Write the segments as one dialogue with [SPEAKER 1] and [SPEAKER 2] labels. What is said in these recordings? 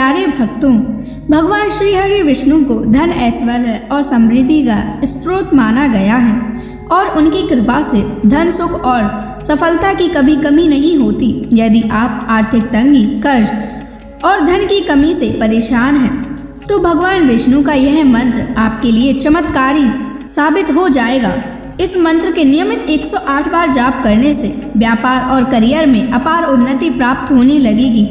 [SPEAKER 1] प्यारे भक्तों, भगवान श्री हरि विष्णु को धन, ऐश्वर्य और समृद्धि का स्रोत माना गया है और उनकी कृपा से धन, सुख और सफलता की कभी कमी नहीं होती। यदि आप आर्थिक तंगी, कर्ज और धन की कमी से परेशान हैं, तो भगवान विष्णु का यह मंत्र आपके लिए चमत्कारी साबित हो जाएगा। इस मंत्र के नियमित 108 बार जाप करने से व्यापार और करियर में अपार उन्नति प्राप्त होने लगेगी।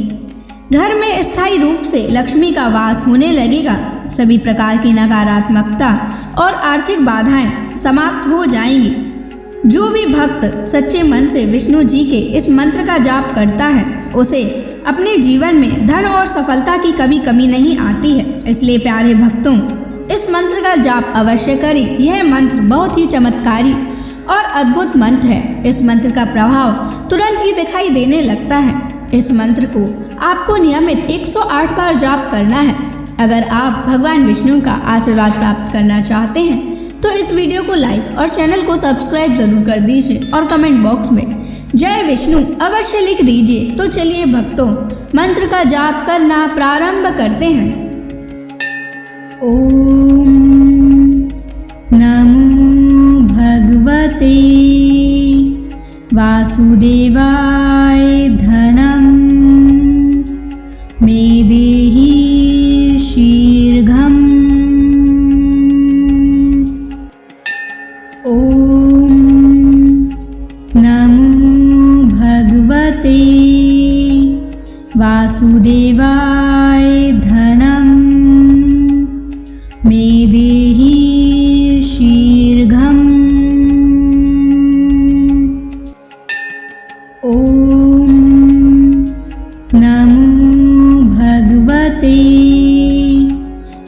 [SPEAKER 1] घर में स्थायी रूप से लक्ष्मी का वास होने लगेगा। सभी प्रकार की नकारात्मकता और आर्थिक बाधाएं समाप्त हो जाएंगी। जो भी भक्त सच्चे मन से विष्णु जी के इस मंत्र का जाप करता है, उसे अपने जीवन में धन और सफलता की कभी कमी नहीं आती है। इसलिए प्यारे भक्तों, इस मंत्र का जाप अवश्य करें। यह मंत्र बहुत ही चमत्कारी और अद्भुत मंत्र है। इस मंत्र का प्रभाव तुरंत ही दिखाई देने लगता है। इस मंत्र को आपको नियमित 108 बार जाप करना है। अगर आप भगवान विष्णु का आशीर्वाद प्राप्त करना चाहते हैं तो इस वीडियो को लाइक और चैनल को सब्सक्राइब जरूर कर दीजिए और कमेंट बॉक्स में जय विष्णु अवश्य लिख दीजिए। तो चलिए भक्तों, मंत्र का जाप करना प्रारंभ करते हैं। ओम नमो भगवते वासुदेवाय धनम मे देहि शीघ्रम्। ओम नमो भगवते वासुदेवाय धनम मे देहि शीघ्रम्। ओम नमो भगवते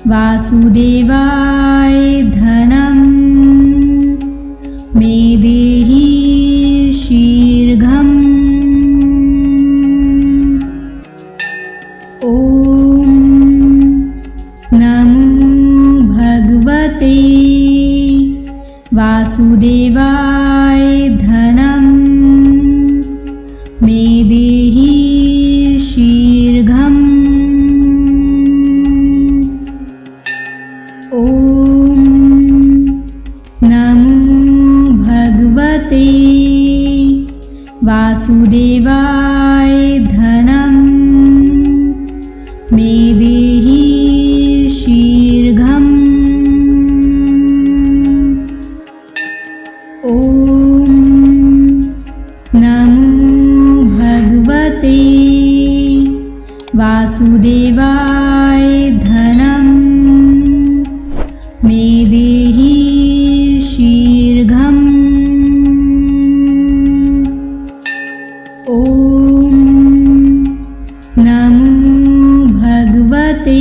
[SPEAKER 1] वासुदेवाय धनम मे देहि शीघ्रम्। ओम नमो भगवते वासुदेवाय धनम मे देहि शीघ्रम्। ओम नमो भगवते वासुदेवाय धनम मे देहि शीघ्रम्। ओम नमो भगवते वासुदेवाय धनम मे देहि शीघ्रम्। ओम नमो भगवते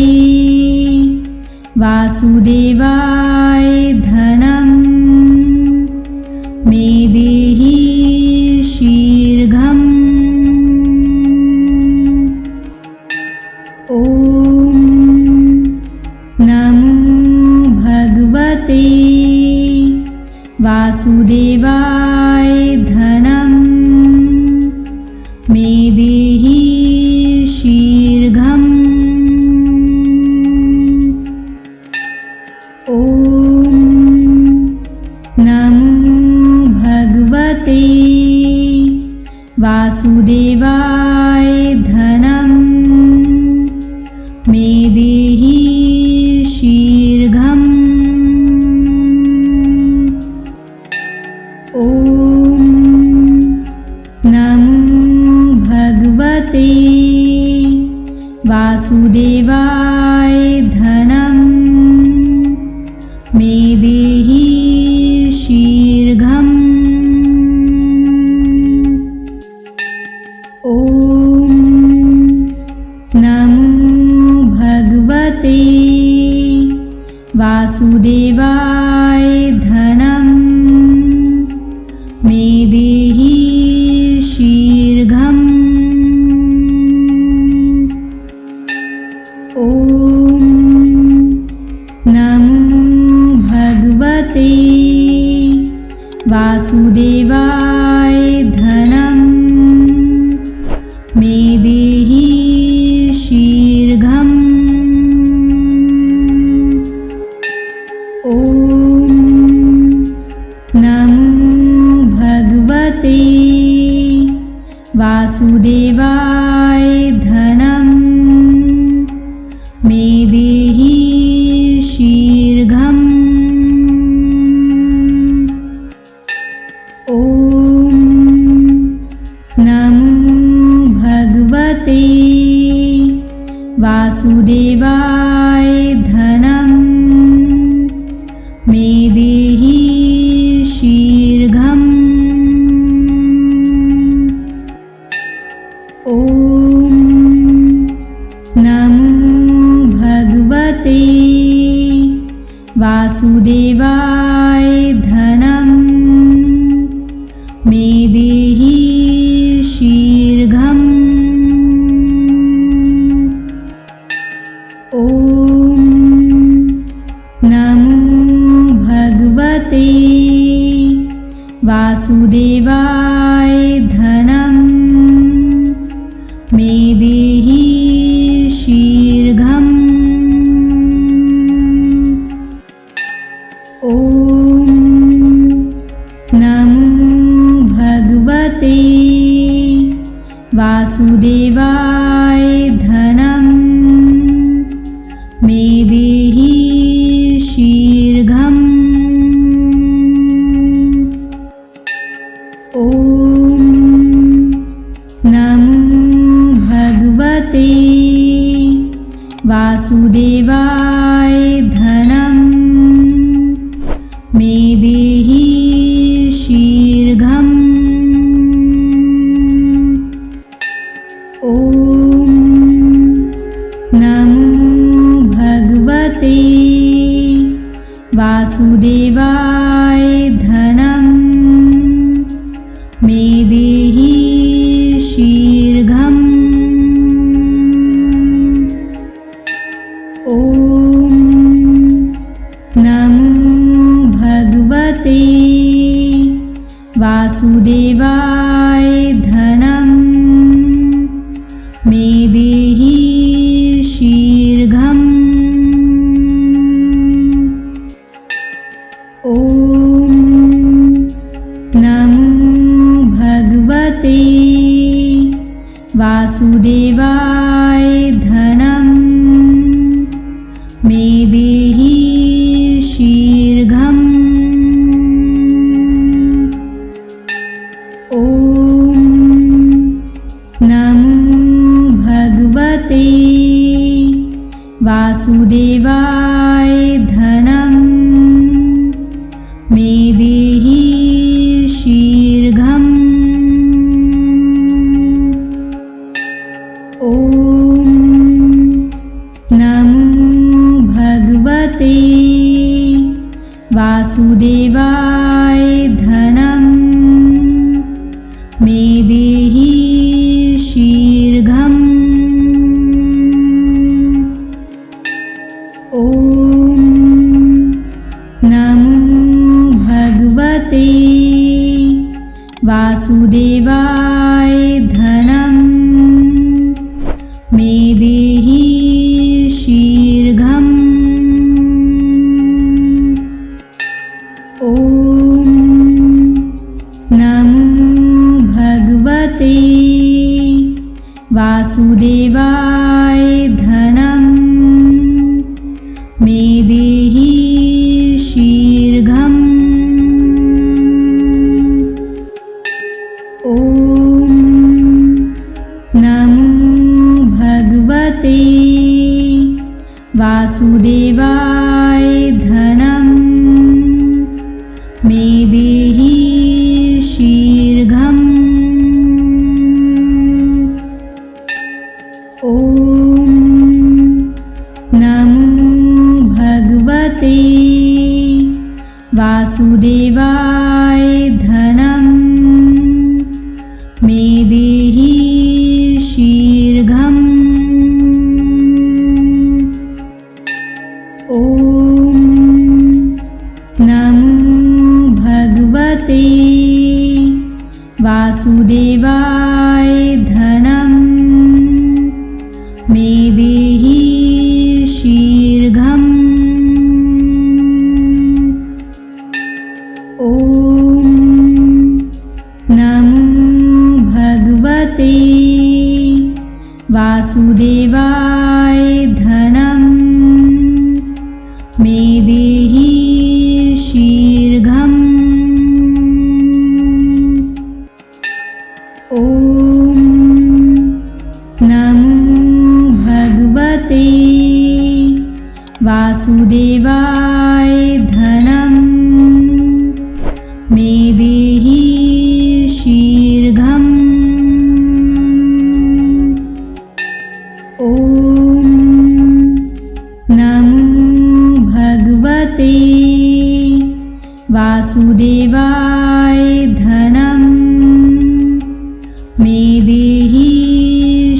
[SPEAKER 1] वासुदेवाय धनम मे देहि शीघ्रम्। ओम नमो भगवते वासुदेवाय धनम मे देहि शीघ्रम्। ओम नमो भगवते वासुदेवाय धनम मे देहि शीघ्रम्। ओम नमो भगवते वासुदेवाय धनम मे देहि शीघ्रम्। ओम नमो भगवते वासुदेवाय धनम मे देहि शीघ्रम्। ओम नमो भगवते वासुदेवाय धनम मे देहि शीघ्रम्। वासुदेवाय धनं मे देहि शीघ्रम्। ॐ नमो भगवते वासुदेवाय धनं मे देहि शीघ्रम्। ॐ नमो भगवते वासुदेवाय धनं मे देहि शीघ्रम्। ॐ नमो भगवते वासुदेवाय धनं मे देहि शीघ्रम्। ॐ नमो भगवते वासुदेवाय धनं मे देहि शीघ्रम्। ॐ नमो भगवते वासुदेवाय धनं मे देहि शीघ्रम्। ॐ नमो भगवते वासुदेवाय धनं मे देहि शीघ्रम्। ॐ नमो भगवते वासुदेवाय धनं मे देहि शीघ्रम्। ॐ नमो भगवते वासुदेवाय धनं मे देहि शीघ्रम्। ॐ नमो भगवते वासुदेवाय धनं मे देहि शीघ्रम्। ॐ नमो भगवते वासुदेवाय धनं मे देहि शीघ्रम्। ॐ नमो भगवते वासुदेवाय धनं मे देहि शीघ्रम्। ॐ नमो भगवते वासुदेवाय धनं मे देहि शीघ्रम्। ॐ नमो भगवते वासुदेवाय धनं मे देहि शीघ्रम्। ॐ नमो भगवते वासुदेवाय धनं मे देहि शीघ्रम्। ॐ नमो भगवते वासुदेवाय धनं मे देहि शीघ्रम्। ॐ नमो भगवते वासुदेवाय धनं मे देहि शीघ्रम्। ॐ नमो भगवते वासुदेवाय धनं मे देहि शीघ्रम्। ॐ नमो भगवते वासुदेवाय धनं मे देहि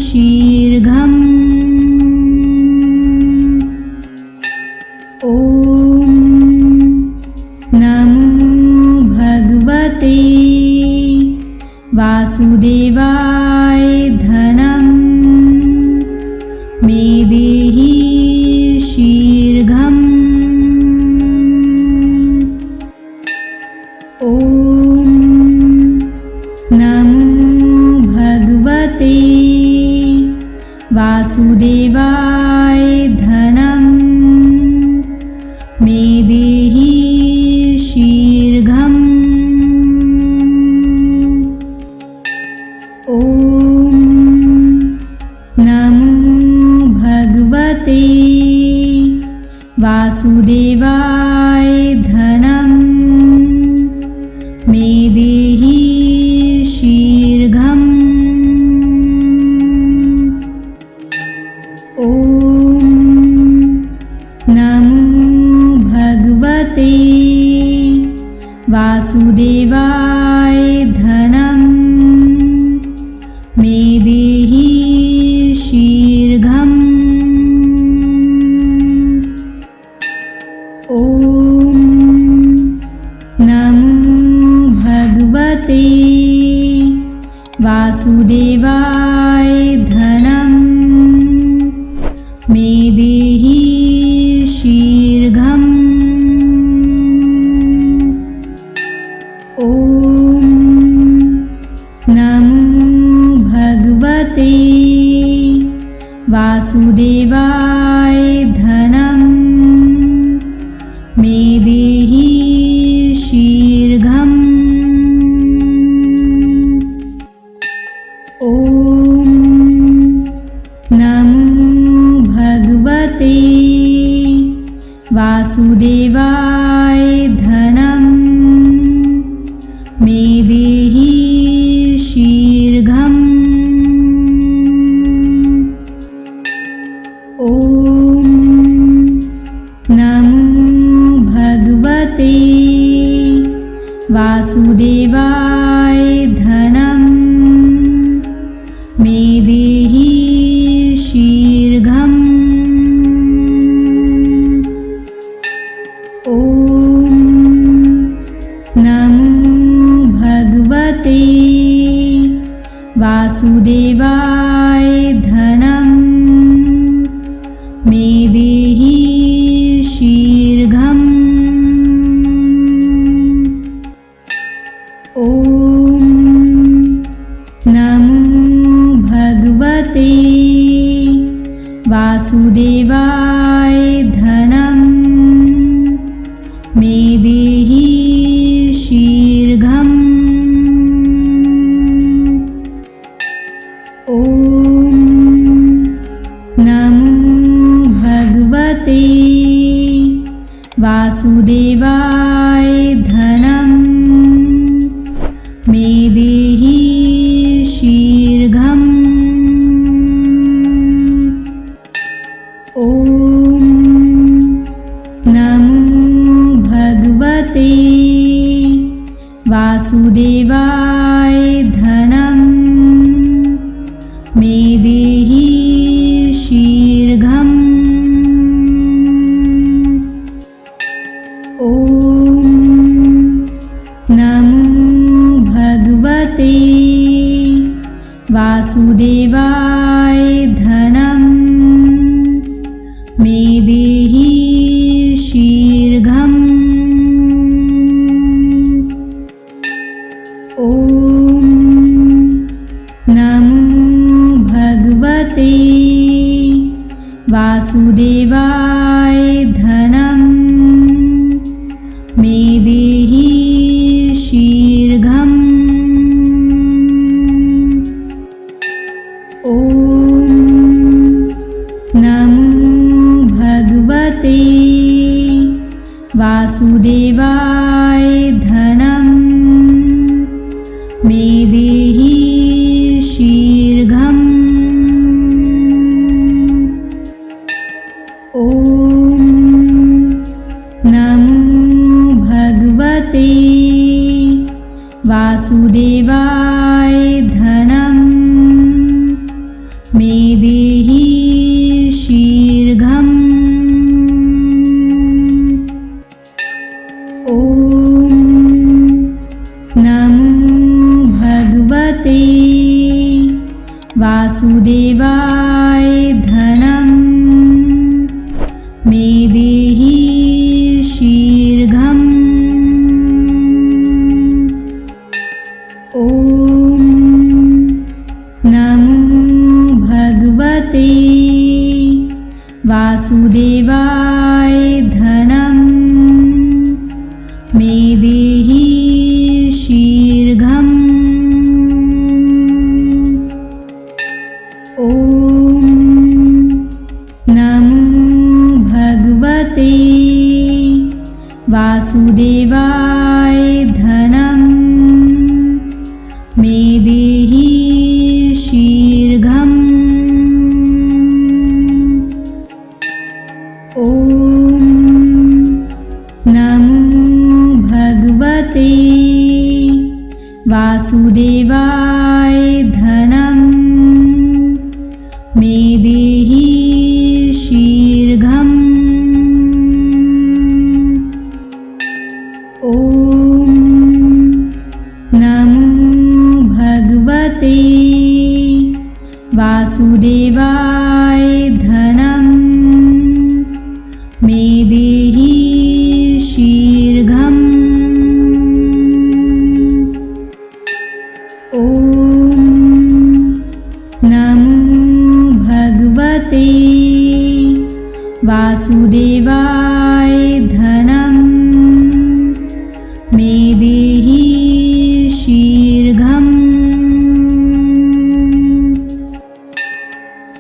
[SPEAKER 1] शीघ्रम्। ॐ नमो भगवते वासुदेवाय धनं मे देहि शीघ्रम्। ॐ नमो भगवते वासुदेवाय धनं मे देहि शीघ्रम्। ॐ नमो भगवते वासुदेवाय धनं मे देहि शीघ्रम्। ॐ नमो भगवते वासुदेवाय धनं मे देहि शीघ्रम्। ॐ नमो भगवते वासुदेवाय धनं मे देहि शीघ्रम्। ॐ नमो भगवते वासुदेवाय धनं मे देहि शीघ्रम्। ॐ नमो भगवते वासुदेवाय धनं मे देहि शीघ्रम्। ॐ नमो भगवते वासुदेवाय धनं मे देहि शीघ्रम्। ॐ नमो भगवते वासुदेवाय धनं मे देहि शीघ्रम्। ॐ नमो भगवते वासुदेवाय धनं मे देहि शीघ्रम्। ॐ नमो भगवते वासुदेवाय धनं मे देहि शीघ्रम्। ॐ नमो भगवते वासुदेवाय धनं मे देहि शीघ्रम्। ॐ नमो भगवते वासुदेवाय धनं मे देहि शीघ्रम्। ॐ नमो भगवते वासुदेवाय धनं मे देहि शीघ्रम्। ॐ नमो भगवते वासुदेवाय धनं मे देहि शीघ्रम्। ॐ नमो भगवते वासुदेवाय धनं मे देहि शीघ्रम्। ॐ नमो भगवते वासुदेवाय धनं मे देहि शीघ्रम्। ॐ नमो भगवते वासुदेवाय धनं मे देहि शीघ्रम्। ॐ नमो भगवते वासुदेवाय धनं मे देहि शीघ्रम्। ॐ नमो भगवते वासुदेवाय धनं मे देहि शीघ्रम्। ॐ नमो भगवते वासुदेवाय धनं मे देहि शीघ्रम्। ॐ नमो भगवते वासुदेवाय धनं मे देहि शीघ्रम्।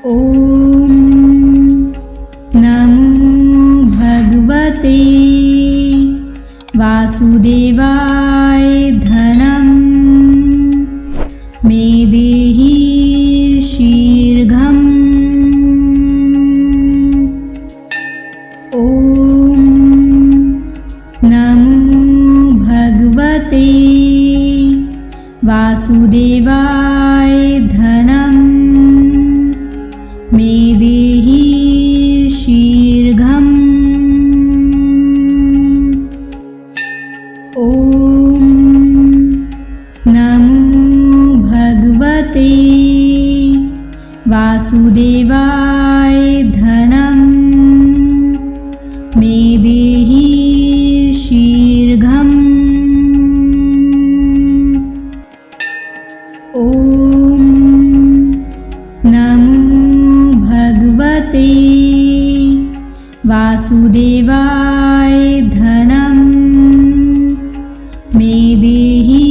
[SPEAKER 1] ॐ नमो भगवते वासुदेवाय धनं मे देहि शीघ्रम्। ॐ नमो भगवते वासुदेवाय धनं मे देहि शीघ्रम्। ॐ नमो भगवते वासुदेवाय धनं मे देहि शीघ्रम्। ॐ नमो भगवते वासुदेवाय धनं मे देहि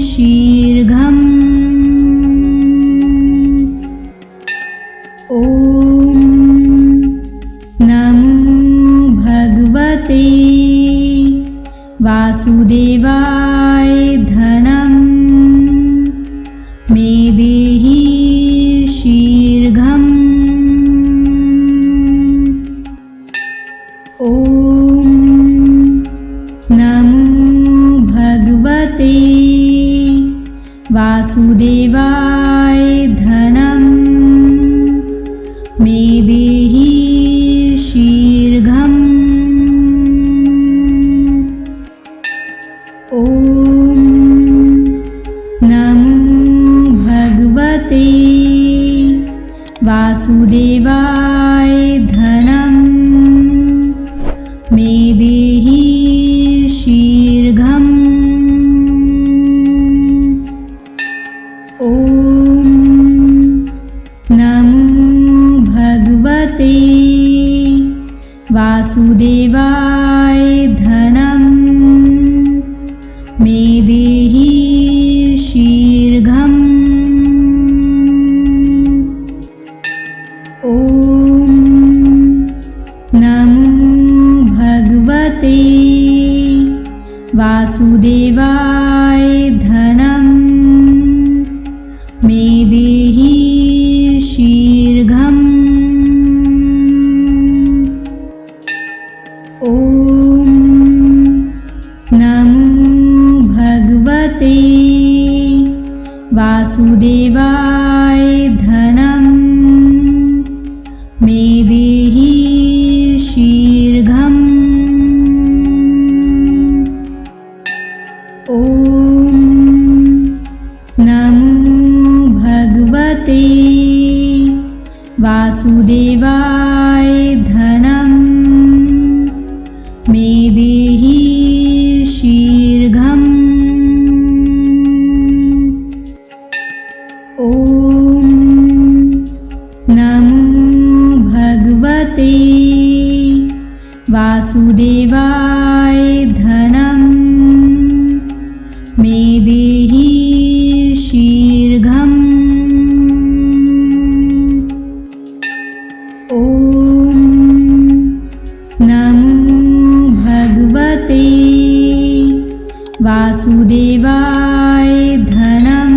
[SPEAKER 1] शीघ्रम्। ॐ नमो भगवते वासुदेवाय धनं मे देहि शीघ्रम्। ॐ नमो भगवते वासुदेवाय धनं मे देहि शीघ्रम्। ॐ नमो भगवते वासुदेवाय धनं मे देहि शीघ्रम्। ॐ नमो भगवते वासुदेवाय धनं मे देहि शीघ्रम्। ॐ नमो भगवते वासुदेवाय धनं मे देहि शीघ्रम्। ॐ नमो भगवते वासुदेवाय धनं मे देहि शीघ्रम्। ॐ नमो भगवते वासुदेवाय धनं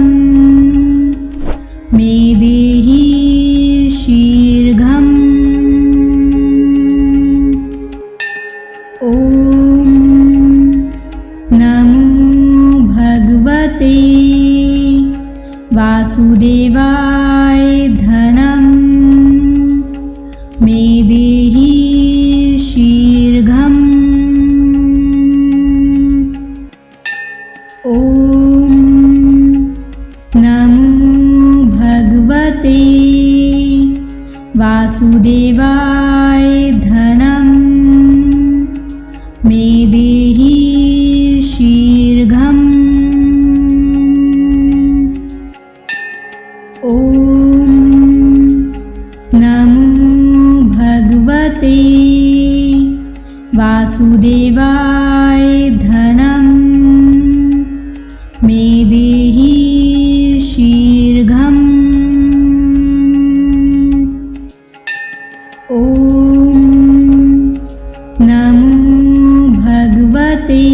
[SPEAKER 1] मे देहि शीघ्रम्। ॐ नमो भगवते वासुदेवाय धनं मे देहि शीघ्रम्। ॐ नमो भगवते वासुदेवाय धनं मे देहि शीघ्रम्। ॐ नमो भगवते वासुदेवाय धनं मे देहि शीघ्रम्। ॐ नमो भगवते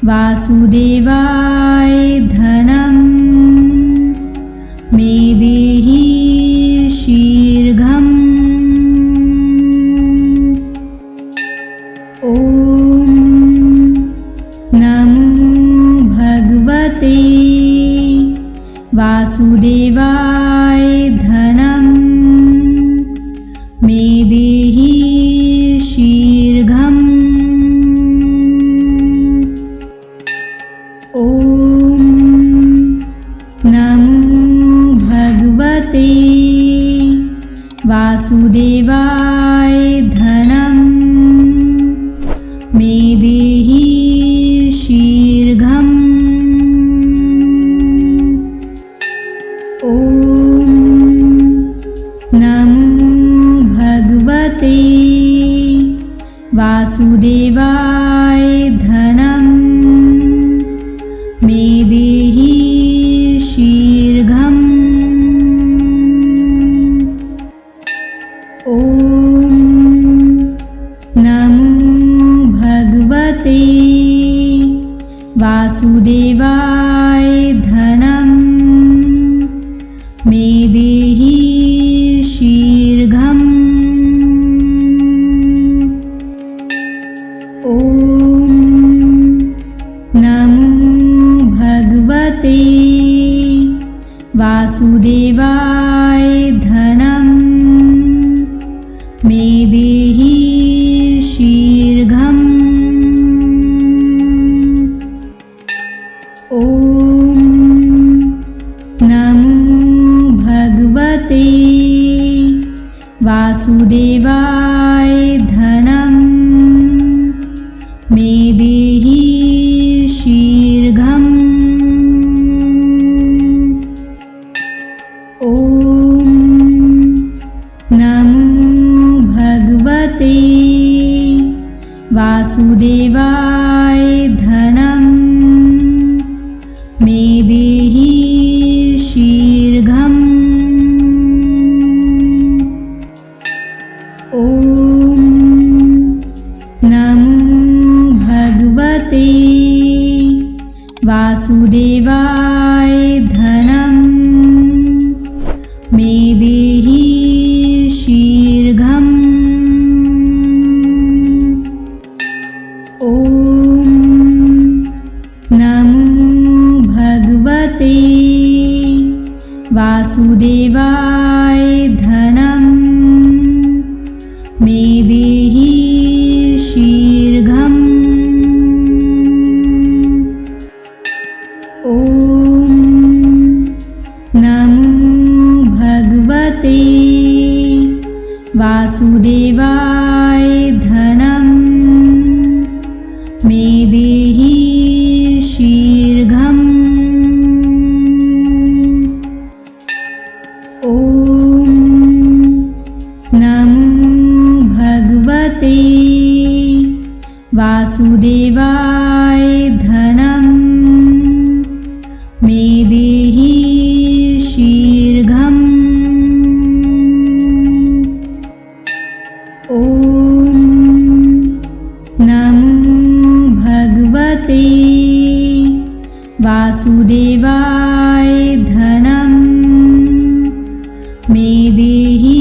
[SPEAKER 1] वासुदेवाय धनं मे देहि शीघ्रम्। ॐ नमो भगवते वासुदेवाय धनं मे देहि शीघ्रम्। ॐ नमो भगवते वासुदेवाय धनं मे देहि शीघ्रम्। ॐ नमो भगवते वासुदेवाय धनं मे देहि शीघ्रम्। ॐ नमो भगवते वासुदेवाय धनं मे देहि शीघ्रम्। ॐ नमो भगवते वासुदेवाय धनं मे देहि शीघ्रम्। ॐ नमो भगवते वासुदेवाय धनं मे देहि शीघ्रम्। ॐ नमो भगवते वासुदेवाय धनं मे देहि शीघ्रम्। ॐ नमो भगवते वासुदेवाय धनं मे देहि शीघ्रम्। ॐ नमो भगवते वासुदेवाय धनं मे देहि शीघ्रम्। ॐ नमो भगवते वासुदेवाय धनं मे देहि शीघ्रम्। ॐ नमो भगवते वासुदेवाय धनं मे देहि शीघ्रम्। ॐ नमो भगवते वासुदेवाय धनं मे देहि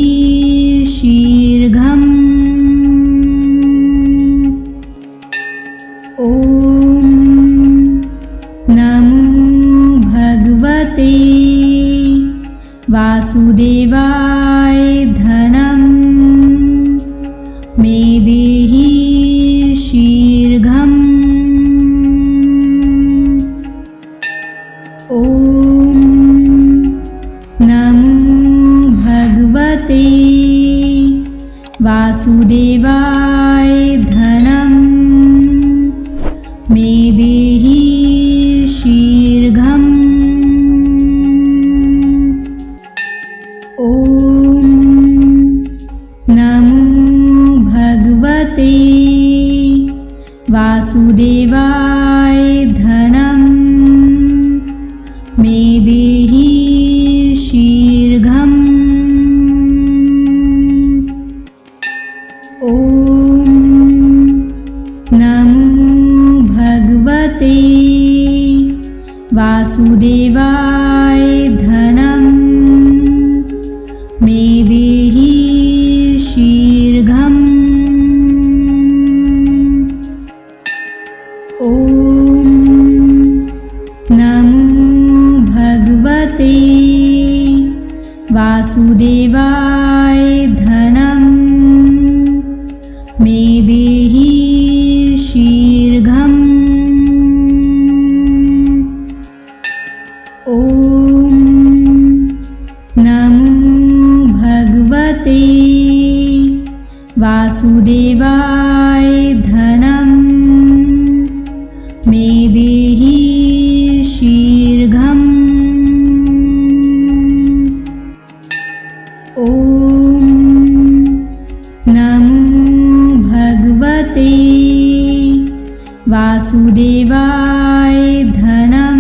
[SPEAKER 1] शीघ्रम्। ॐ नमो भगवते वासुदेवाय धनं मे देहि शीघ्रम्। ॐ नमो भगवते वासुदेवाय धनं मे देहि शीघ्रम्। ॐ नमो भगवते वासुदेवाय धनं मे देहि शीघ्रम्। ॐ नमो भगवते वासुदेवाय धनं मे देहि शीघ्रम्। ॐ नमो भगवते वासुदेवाय धनं मे देहि शीघ्रम्। ॐ नमो भगवते वासुदेवाय धनं मे देहि शीघ्रम्। ॐ नमो भगवते वासुदेवाय धनं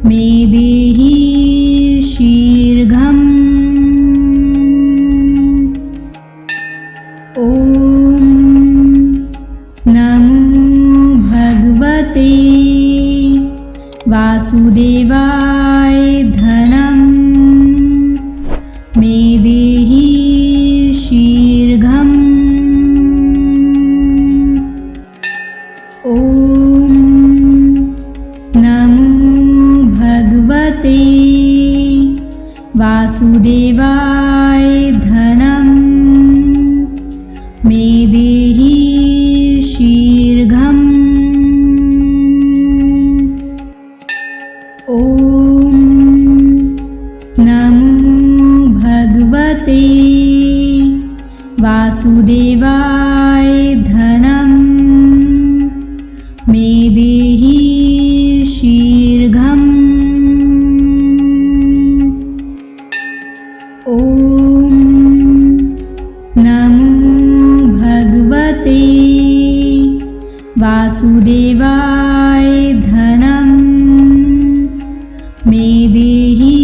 [SPEAKER 1] मे देहि शीघ्रम्। ॐ नमो भगवते वासुदेवाय धनं मे देहि शीघ्रम्। ॐ नमो भगवते वासुदेवाय धनं मे देहि शीघ्रम्। ॐ नमो भगवते वासुदेवाय धनं मे देहि शीघ्रम्। ॐ नमो भगवते वासुदेवाय धनं मे देहि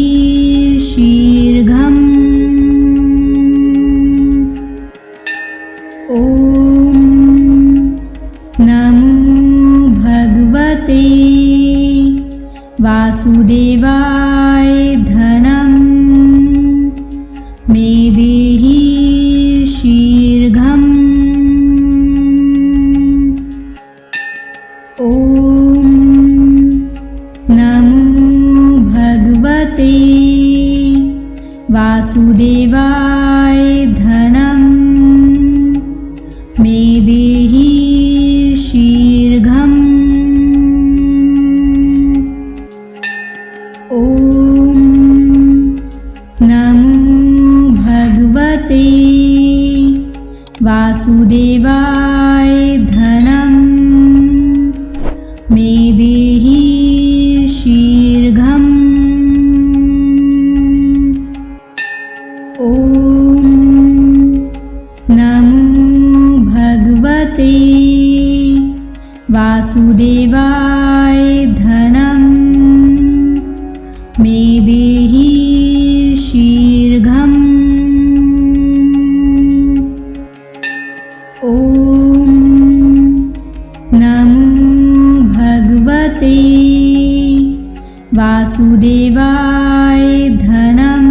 [SPEAKER 1] शीघ्रम्। ॐ नमो भगवते वासुदेवाय धनं मे देहि शीघ्रम्। ॐ नमो भगवते वासुदेवाय धनं मे देहि शीघ्रम्। ॐ नमो भगवते वासुदेवाय धनं मे देहि शीघ्रम्। ॐ नमो भगवते वासुदेवाय धनं मे देहि शीघ्रम्। ॐ नमो भगवते वासुदेवाय धनं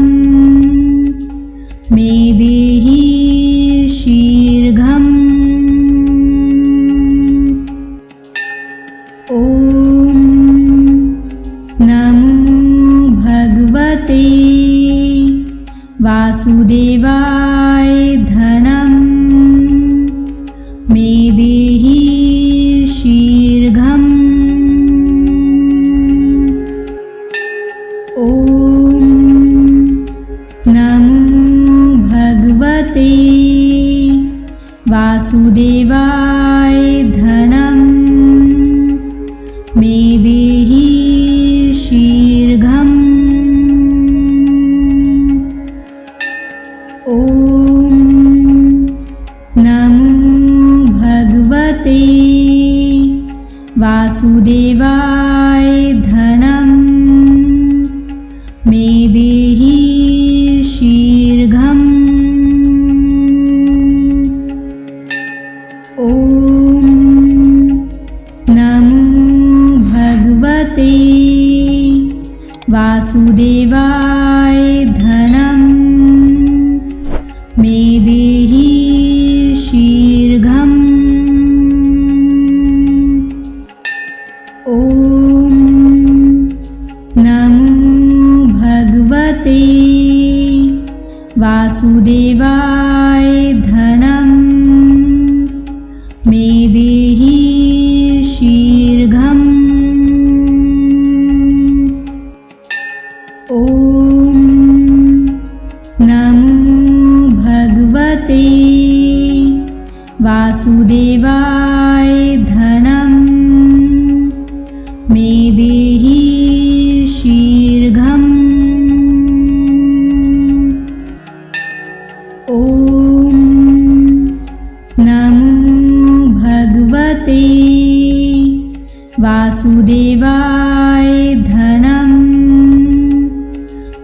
[SPEAKER 1] मे देहि शीघ्रम्। ॐ नमो भगवते वासुदेवाय धनं मे देहि शीघ्रम्। ॐ नमो भगवते वासुदेवाय धनं मे देहि शीघ्रम्। ॐ नमो भगवते वासुदेवाय धनं मे देहि शीघ्रम्। ॐ नमो भगवते वासुदेवाय धनं मे देहि शीघ्रम्। ॐ नमो भगवते वासुदेवाय धनं मे देहि शीघ्रम्। ॐ नमो भगवते वासुदेवाय धनं मे देहि शीघ्रम्। ॐ नमो भगवते वासुदेवाय धनं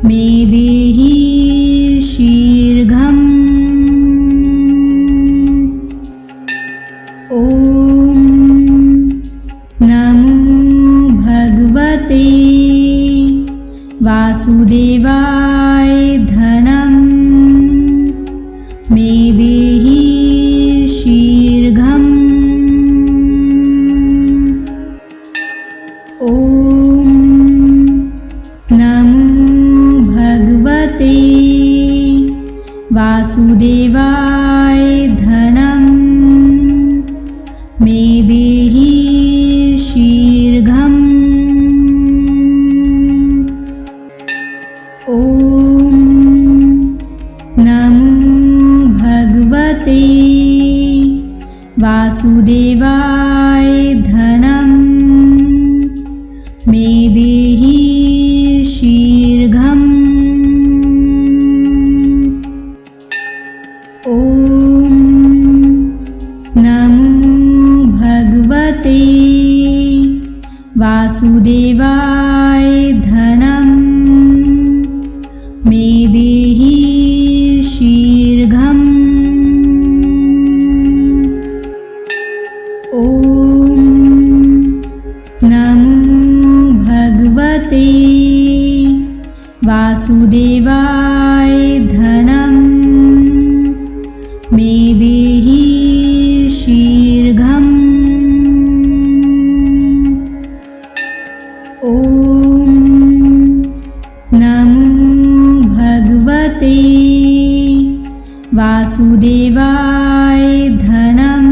[SPEAKER 1] मे देहि शीघ्रम्। ॐ नमो भगवते वासुदेवाय धनं मे देहि शीघ्रम्। ॐ नमो भगवते वासुदेवाय धनं मे देहि शीघ्रम्। ॐ नमो भगवते वासुदेवाय धनं मे देहि शीघ्रम्। ॐ नमो भगवते वासुदेवाय धनं मे देहि शीघ्रम्। ॐ नमो भगवते वासुदेवाय धनं मे देहि शीघ्रम्। ॐ नमो भगवते वासुदेवाय धनं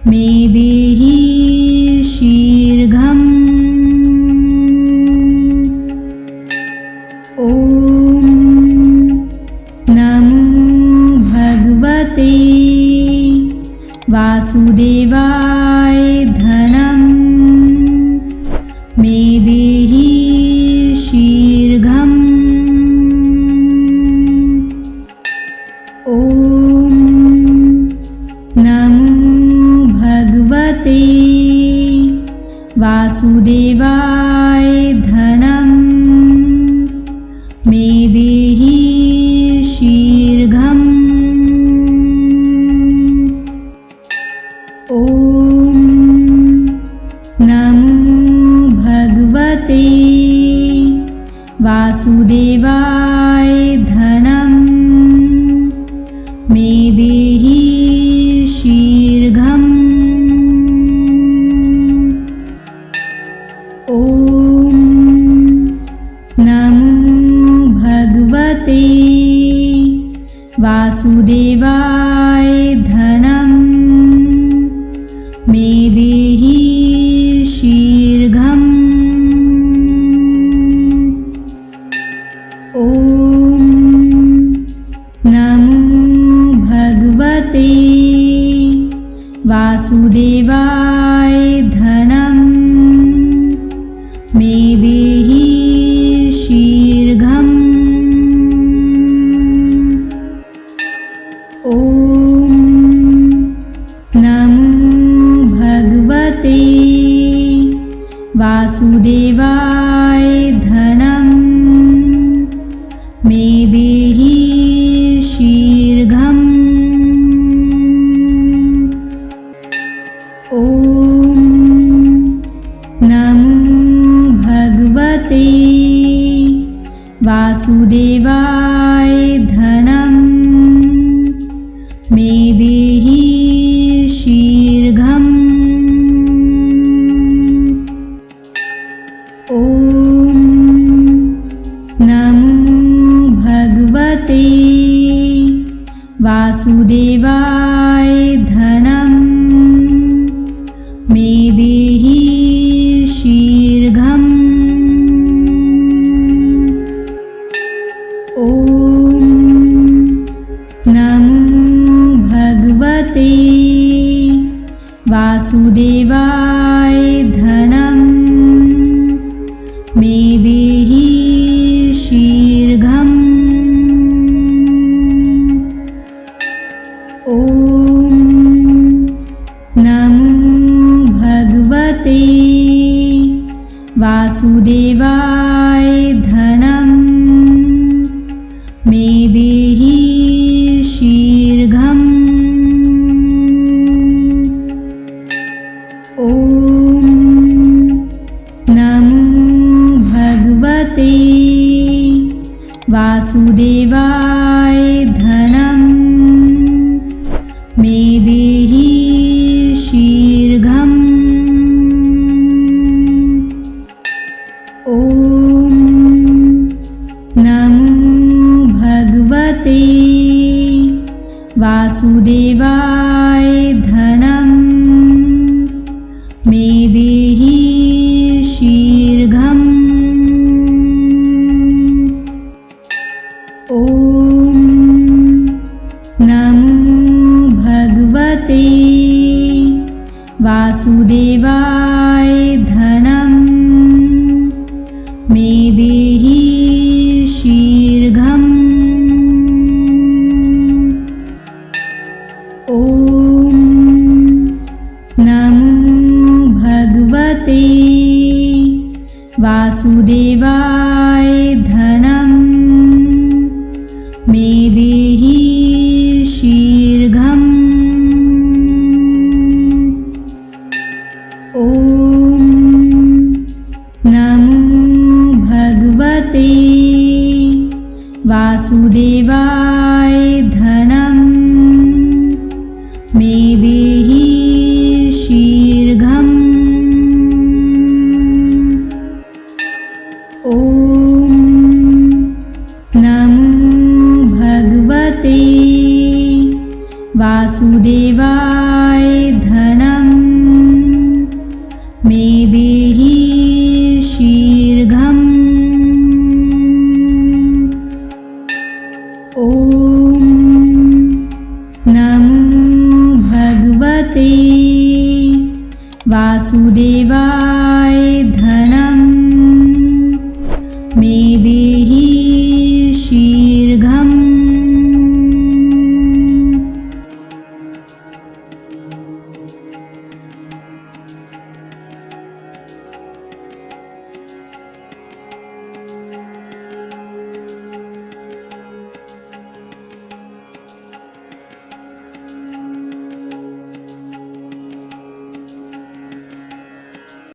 [SPEAKER 1] मे देहि शीघ्रम्। ॐ नमो भगवते वासुदेवाय धनं मे देहि शीघ्रम्। ॐ नमो भगवते वासुदेवाय धनं मे देहि शीघ्रम्। ॐ नमो भगवते वासुदेवाय धनं मे देहि शीघ्रम्। ॐ नमो भगवते वासुदेवाय धनं मे देहि शीघ्रम्। ॐ नमो भगवते वासुदेवाय धनं मे देहि शीघ्रम्। ॐ नमो भगवते वासुदेवाय धनं मे देहि शीघ्रम्। ॐ नमो भगवते वासुदेवाय धनं मे देहि शीघ्रम्। ॐ नमो भगवते वासुदेवाय धनं मे देहि शीघ्रम्। ॐ नमो भगवते वासुदेवाय धनं मे देहि शीघ्रम्। ॐ नमो भगवते वासुदेवाय धनं मे देहि शीघ्रम्। ॐ नमो भगवते वासुदेवाय धनं मे देहि शीघ्रम्। ॐ नमो भगवते वासुदेवाय धनं मे देहि शीघ्रम्। ॐ नमो भगवते वासुदेवाय धनं मे देहि शीघ्रम्। ॐ नमो भगवते वासुदेवाय धनं मे देहि शीघ्रम्। ॐ नमो भगवते वासुदेवाय धनं मे देहि शीघ्रम्। ॐ वासुदेवाय धनम मे देहि